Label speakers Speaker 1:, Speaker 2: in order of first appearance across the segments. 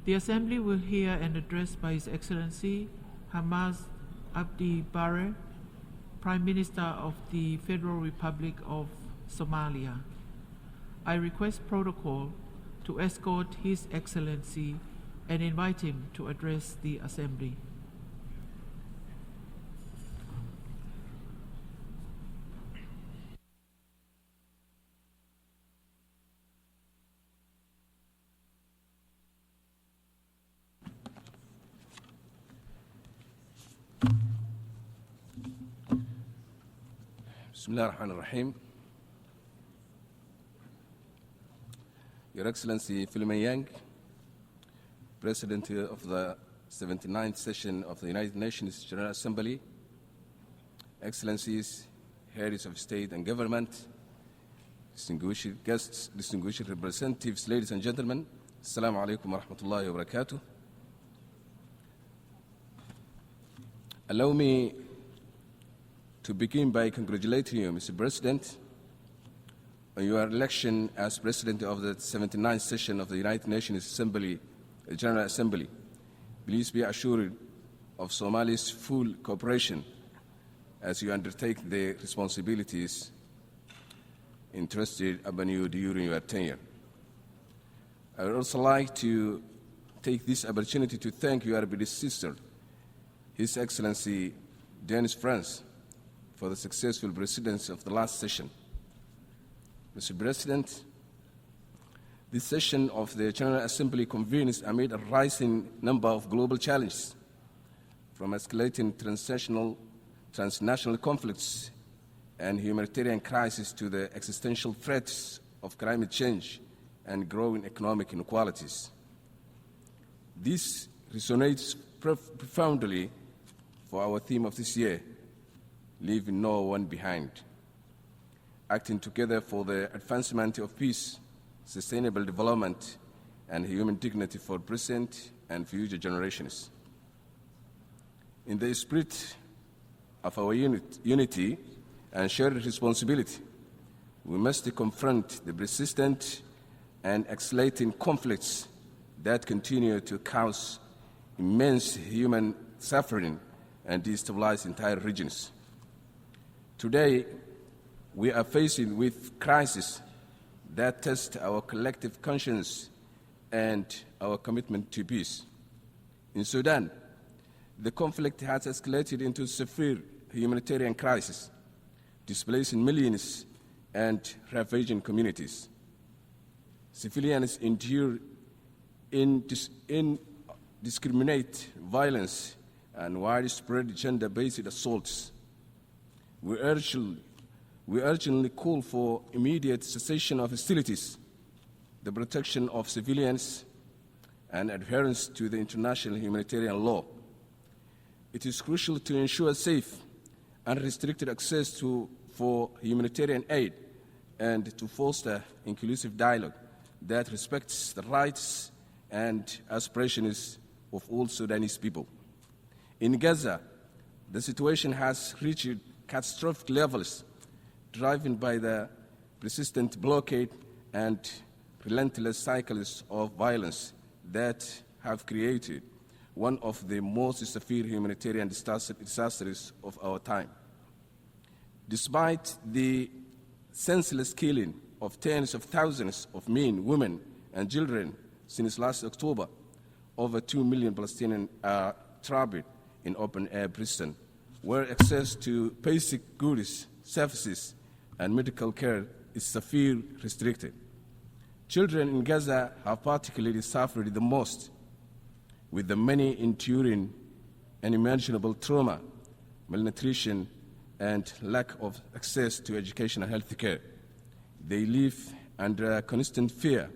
Speaker 1: The Assembly will hear an address by His Excellency Hamad Abdi Barre, Prime Minister of the Federal Republic of Somalia. I request protocol to escort His Excellency and invite him to address the Assembly.
Speaker 2: Bismillahirrahmanirrahim. Your Excellency Philemon Yang, President of the 79th session of the United Nations General Assembly, Excellencies, Heads of State and Government, distinguished guests, distinguished representatives, ladies and gentlemen, Assalamu alaikum wa rahmatullahi wa barakatuh. Allow me to begin by congratulating you, Mr. President, on your election as President of the 79th session of the United Nations General Assembly. Please be assured of Somalia's full cooperation as you undertake the responsibilities entrusted upon you during your tenure. I would also like to take this opportunity to thank your predecessor, His Excellency Denis France, for the successful presidency of the last session. Mr. President, this session of the General Assembly convenes amid a rising number of global challenges, from escalating transnational conflicts and humanitarian crises to the existential threats of climate change and growing economic inequalities. This resonates profoundly for our theme of this year, leaving no one behind, acting together for the advancement of peace, sustainable development, and human dignity for present and future generations. In the spirit of our unity and shared responsibility, we must confront the persistent and escalating conflicts that continue to cause immense human suffering and destabilize entire regions. Today, we are facing with crises that test our collective conscience and our commitment to peace. In Sudan, the conflict has escalated into severe humanitarian crisis, displacing millions and ravaging communities. Civilians endure indiscriminate violence and widespread gender-based assaults. We urgently call for immediate cessation of hostilities, the protection of civilians, and adherence to the international humanitarian law. It is crucial to ensure safe, unrestricted access for humanitarian aid and to foster inclusive dialogue that respects the rights and aspirations of all Sudanese people. In Gaza, the situation has reached catastrophic levels, driven by the persistent blockade and relentless cycles of violence that have created one of the most severe humanitarian disasters of our time. Despite the senseless killing of tens of thousands of men, women, and children since last October, over 2 million Palestinians are trapped in open-air prison, where access to basic goods, services, and medical care is severely restricted. Children in Gaza have particularly suffered the most, with the many enduring unimaginable trauma, malnutrition, and lack of access to education and health care. They live under constant fear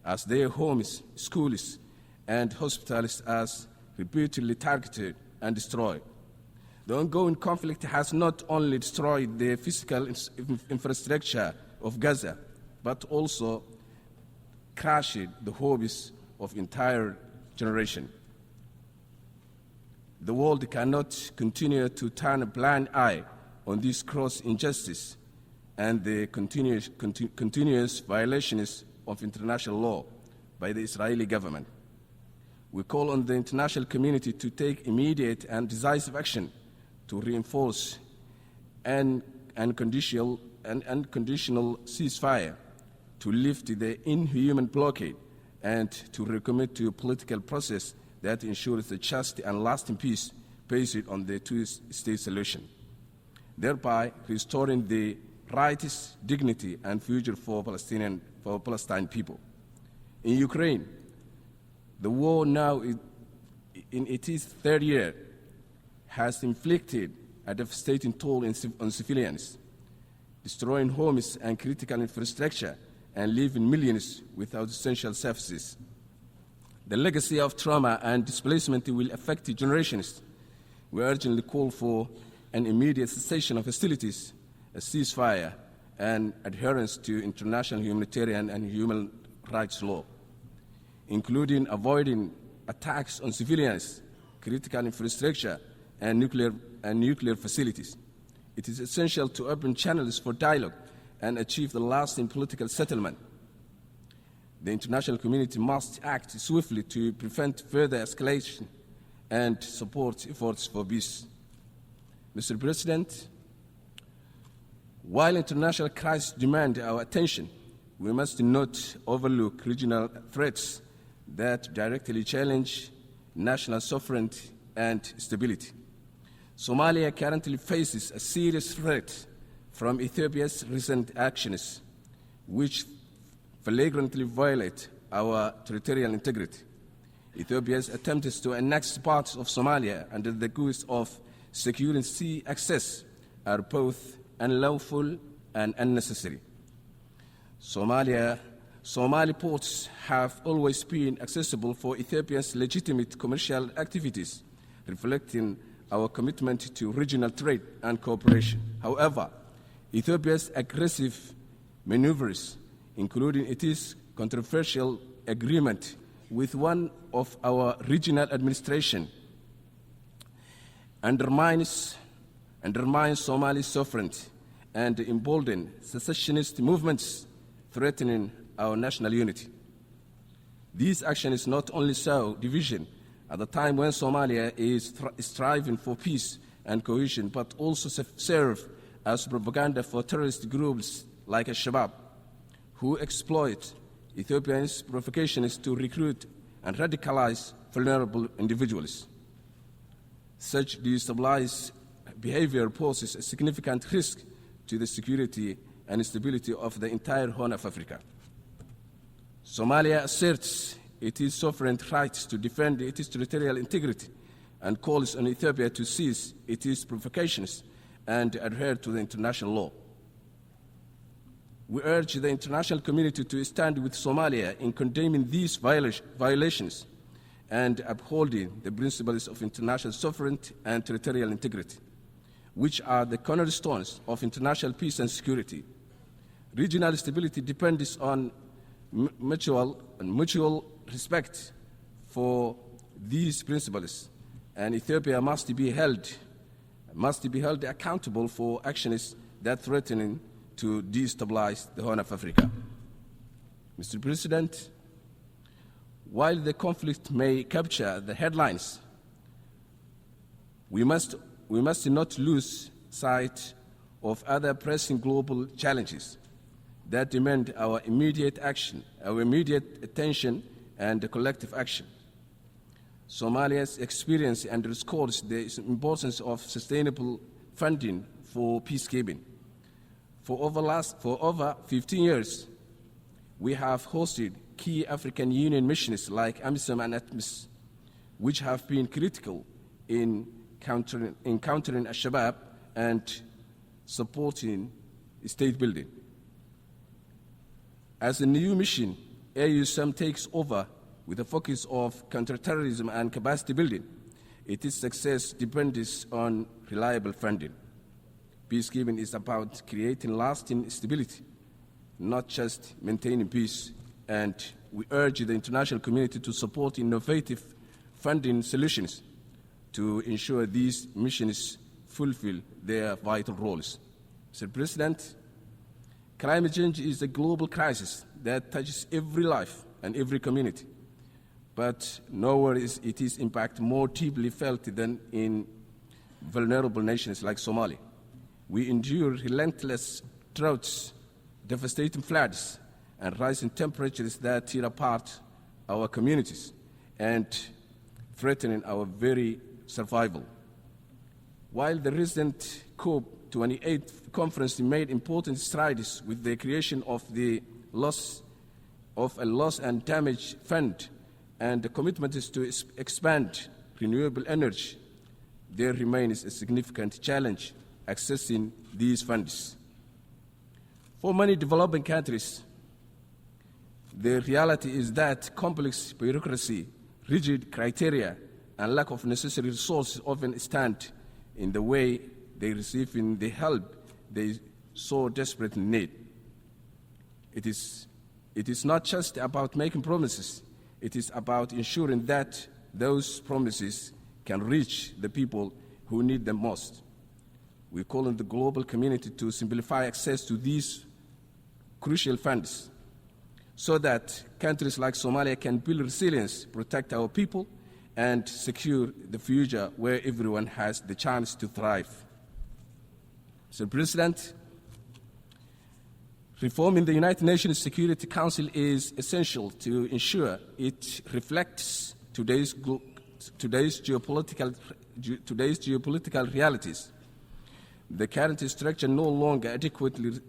Speaker 2: as their homes, schools, and hospitals are repeatedly targeted and destroyed. The ongoing conflict has not only destroyed the physical infrastructure of Gaza, but also crushed the hopes of entire generation. The world cannot continue to turn a blind eye on this gross injustice and the continuous violations of international law by the Israeli government. We call on the international community to take immediate and decisive action to reinforce an unconditional ceasefire, to lift the inhuman blockade, and to recommit to a political process that ensures a just and lasting peace based on the two-state solution, thereby restoring the rights, dignity, and future for Palestinian people. In Ukraine, the war now in its third year has inflicted a devastating toll on civilians, destroying homes and critical infrastructure and leaving millions without essential services. The legacy of trauma and displacement will affect generations. We urgently call for an immediate cessation of hostilities, a ceasefire, and adherence to international humanitarian and human rights law, including avoiding attacks on civilians, critical infrastructure, and nuclear facilities. It is essential to open channels for dialogue and achieve the lasting political settlement. The international community must act swiftly to prevent further escalation and support efforts for peace. Mr. President, while international crises demand our attention, we must not overlook regional threats that directly challenge national sovereignty and stability. Somalia currently faces a serious threat from Ethiopia's recent actions, which flagrantly violate our territorial integrity. Ethiopia's attempts to annex parts of Somalia under the guise of securing sea access are both unlawful and unnecessary. Somali ports have always been accessible for Ethiopia's legitimate commercial activities, reflecting our commitment to regional trade and cooperation. However, Ethiopia's aggressive maneuvers, including its controversial agreement with one of our regional administration, undermines Somali sovereignty and embolden secessionist movements threatening our national unity. These actions not only sow division at the time when Somalia is striving for peace and cohesion, but also serve as propaganda for terrorist groups like Al-Shabaab, who exploit Ethiopia's provocations to recruit and radicalize vulnerable individuals. Such destabilized behavior poses a significant risk to the security and stability of the entire Horn of Africa. Somalia asserts its sovereign rights to defend its territorial integrity and calls on Ethiopia to cease its provocations and adhere to the international law. We urge the international community to stand with Somalia in condemning these violations and upholding the principles of international sovereignty and territorial integrity, which are the cornerstones of international peace and security. Regional stability depends on mutual respect for these principles, and Ethiopia must be held accountable for actions that threaten to destabilize the Horn of Africa. Mr. President, while the conflict may capture the headlines, we must not lose sight of other pressing global challenges that demand our immediate attention and collective action. Somalia's experience underscores the importance of sustainable funding for peacekeeping. For over 15 years, we have hosted key African Union missions like AMISOM and ATMIS, which have been critical in countering Al-Shabaab and supporting state building. As the new mission, AUSM takes over with a focus of counterterrorism and capacity building. Its success depends on reliable funding. Peacekeeping is about creating lasting stability, not just maintaining peace, and we urge the international community to support innovative funding solutions to ensure these missions fulfill their vital roles. Mr. President, climate change is a global crisis that touches every life and every community. but nowhere is its impact more deeply felt than in vulnerable nations like Somalia. We endure relentless droughts, devastating floods, and rising temperatures that tear apart our communities and threatening our very survival. While the recent COP28 conference made important strides with the creation of a loss and damage fund and the commitment is to expand renewable energy, there remains a significant challenge accessing these funds. For many developing countries, the reality is that complex bureaucracy, rigid criteria, and lack of necessary resources often stand in the way they receive the help they so desperately need. It is not just about making promises, it is about ensuring that those promises can reach the people who need them most. We call on the global community to simplify access to these crucial funds so that countries like Somalia can build resilience, protect our people, and secure the future where everyone has the chance to thrive. Mr. President, reform in the United Nations Security Council is essential to ensure it reflects today's geopolitical realities. The current structure no longer adequately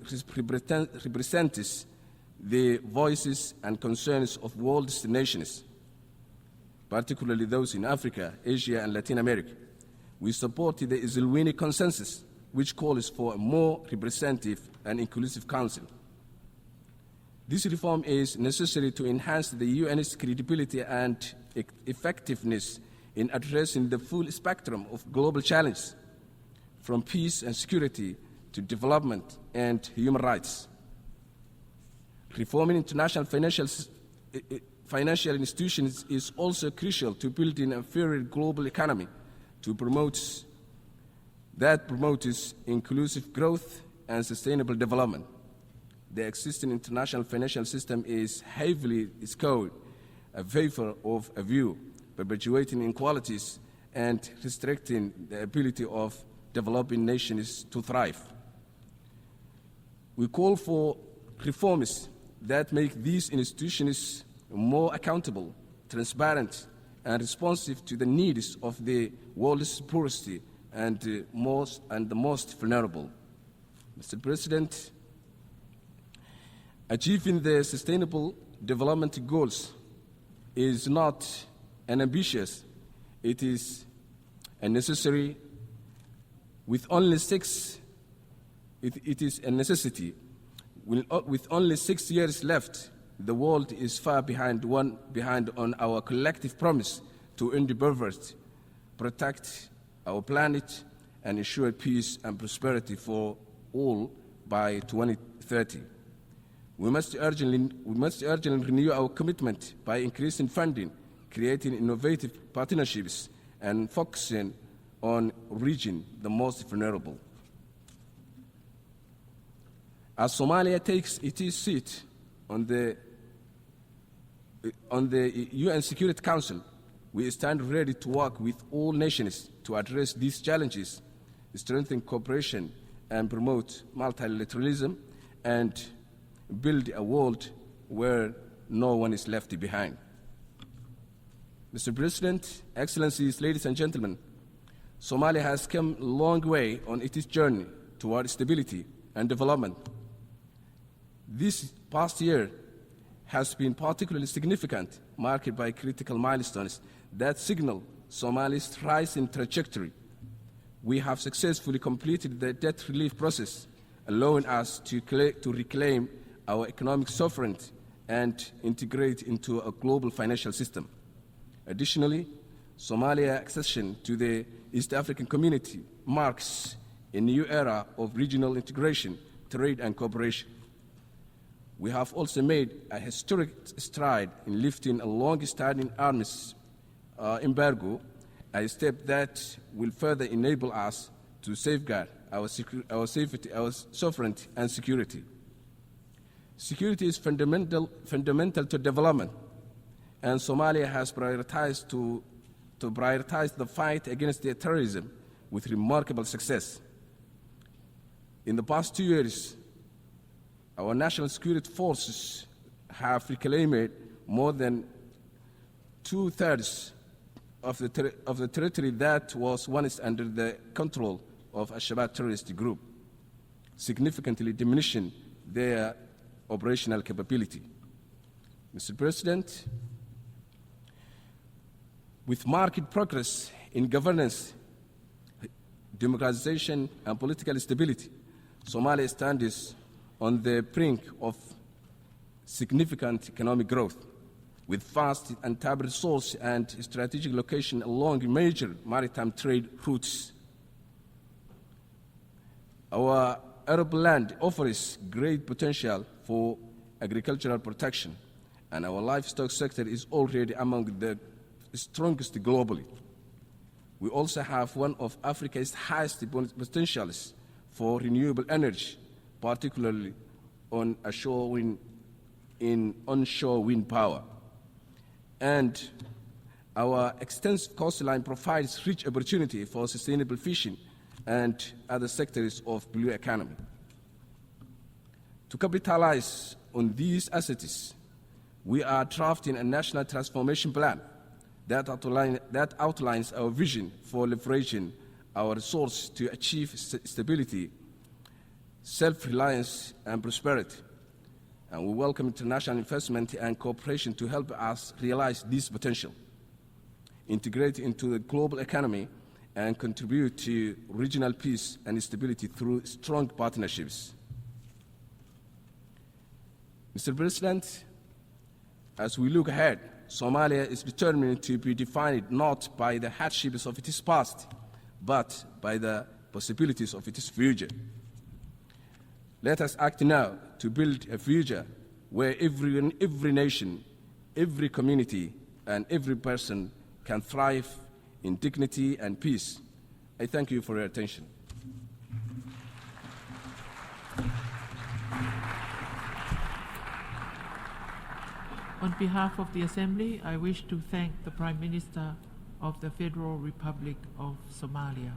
Speaker 2: represents the voices and concerns of world nations, particularly those in Africa, Asia, and Latin America. We support the Zilwini Consensus, which calls for a more representative and inclusive council. This reform is necessary to enhance the UN's credibility and effectiveness in addressing the full spectrum of global challenges, from peace and security to development and human rights. Reforming international financial institutions is also crucial to building a fairer global economy that promotes inclusive growth and sustainable development. The existing international financial system is heavily skewed in favor of a view, perpetuating inequalities and restricting the ability of developing nations to thrive. We call for reforms that make these institutions more accountable, transparent, and responsive to the needs of the world's poorest and the most vulnerable. Mr. President, achieving the Sustainable Development Goals is not an ambitious, it is a necessary. It is a necessity. With only 6 years left, the world is far behind on our collective promise to end poverty, protect our planet, and ensure peace and prosperity for all by 2030. We must urgently renew our commitment by increasing funding, creating innovative partnerships, and focusing on reaching the most vulnerable. As Somalia takes its seat on the UN Security Council, we stand ready to work with all nations to address these challenges, strengthen cooperation, and promote multilateralism, and build a world where no one is left behind. Mr. President, Excellencies, ladies and gentlemen, Somalia has come a long way on its journey toward stability and development. This past year has been particularly significant, marked by critical milestones that signal Somalia's rising trajectory. We have successfully completed the debt relief process, allowing us to reclaim our economic sovereignty and integrate into a global financial system. Additionally, Somalia's accession to the East African Community marks a new era of regional integration, trade, and cooperation. We have also made a historic stride in lifting a long-standing arms embargo, a step that will further enable us to safeguard our sovereignty and security. Security is fundamental to development. and Somalia has prioritized to prioritize the fight against terrorism with remarkable success. In the past 2 years, our national security forces have reclaimed more than 2/3 of the territory that was once under the control of Al-Shabaab terrorist group, significantly diminishing their operational capability. Mr. President, with marked progress in governance, democratization, and political stability, Somalia stands on the brink of significant economic growth, with vast untapped resources and strategic location along major maritime trade routes. Our arable land offers great potential for agricultural protection, and our livestock sector is already among the strongest globally. We also have one of Africa's highest potentials for renewable energy, particularly on onshore wind power. And our extensive coastline provides rich opportunity for sustainable fishing and other sectors of blue economy. To capitalize on these assets, we are drafting a national transformation plan that outlines our vision for leveraging our resources to achieve stability, self-reliance, and prosperity. And we welcome international investment and cooperation to help us realize this potential, integrate into the global economy, and contribute to regional peace and stability through strong partnerships. Mr. President, as we look ahead, Somalia is determined to be defined not by the hardships of its past, but by the possibilities of its future. Let us act now to build a future where every nation, every community, and every person can thrive in dignity and peace. I thank you for your attention.
Speaker 1: On behalf of the Assembly, I wish to thank the Prime Minister of the Federal Republic of Somalia.